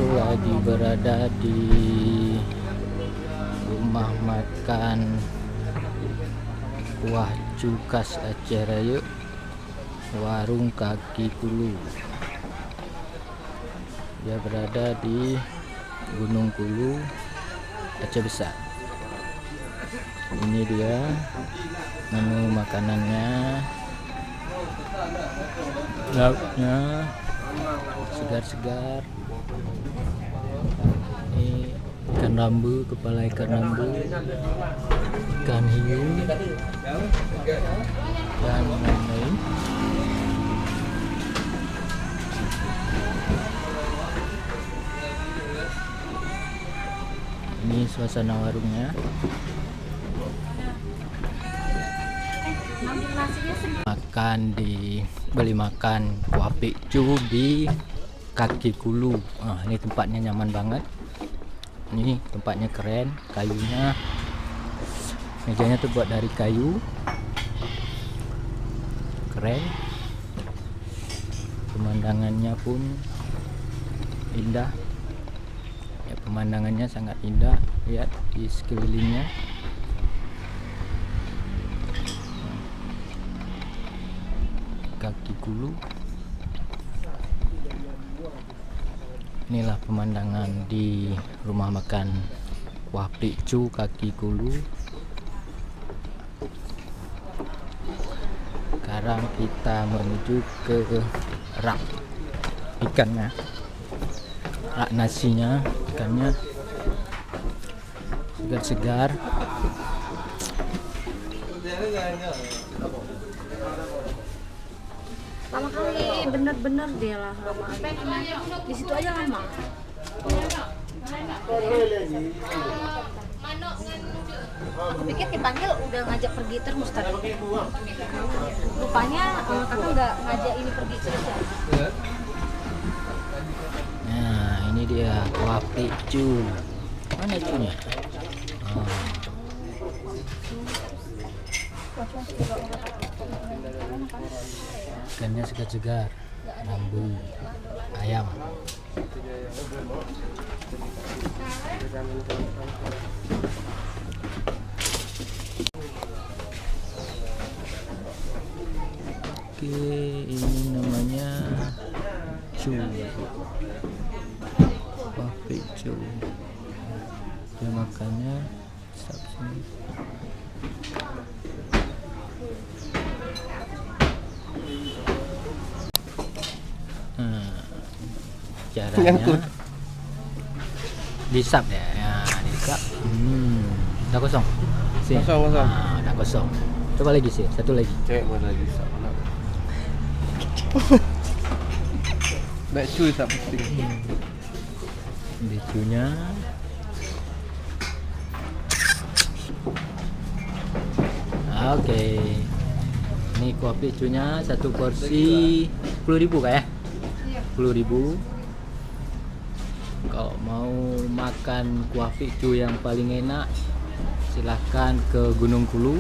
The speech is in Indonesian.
lagi berada di rumah makan Kuah Cu khas Aceh Raya, warung Kaki Kulu. Dia berada di Gunung Kulu, Aceh Besar. Ini dia menu makanannya, lauknya segar-segar. Ini ikan rambu, kepala ikan rambu, ikan hiu, dan lain-lain. Ini suasana warungnya. Beli makan Kuah Pliek Cu di Kaki Kulu. Ini tempatnya nyaman banget. Ini tempatnya keren, kayunya, mejanya terbuat dari kayu, keren. Pemandangannya pun indah. Ya, pemandangannya sangat indah. Lihat di sekelilingnya. Kaki Kulu. Inilah pemandangan di rumah makan Kuah Pliek Cu Kaki Kulu. Sekarang kita menuju ke rak ikannya, rak nasinya, ikannya segar-segar. Lama kali, bener-bener dia lah lama. Di situ aja lama. Aku pikir dipanggil udah ngajak pergi terus tadi. Rupanya kakak nggak ngajak ini pergi saja. Nah, ini dia Kuah Pliek Cu. Mana cunya? Ikannya segar-segar, rambu, ayam. Oke, ini namanya cu, Kuah Pliek Cu. Dia makannya sini. Caranya disap ya, disap. Udah kosong. Sini. Kosong. Udah kosong. Coba lagi sih, satu lagi. Cek mana disap mana. Pliek Cu tak penting. Becunya. Oke. Ini Kuah Pliek Cu-nya satu porsi 10.000 kah ya? 10.000. Kalau mau makan Kuah Pliek Cu yang paling enak, silahkan ke Gunung Kulu.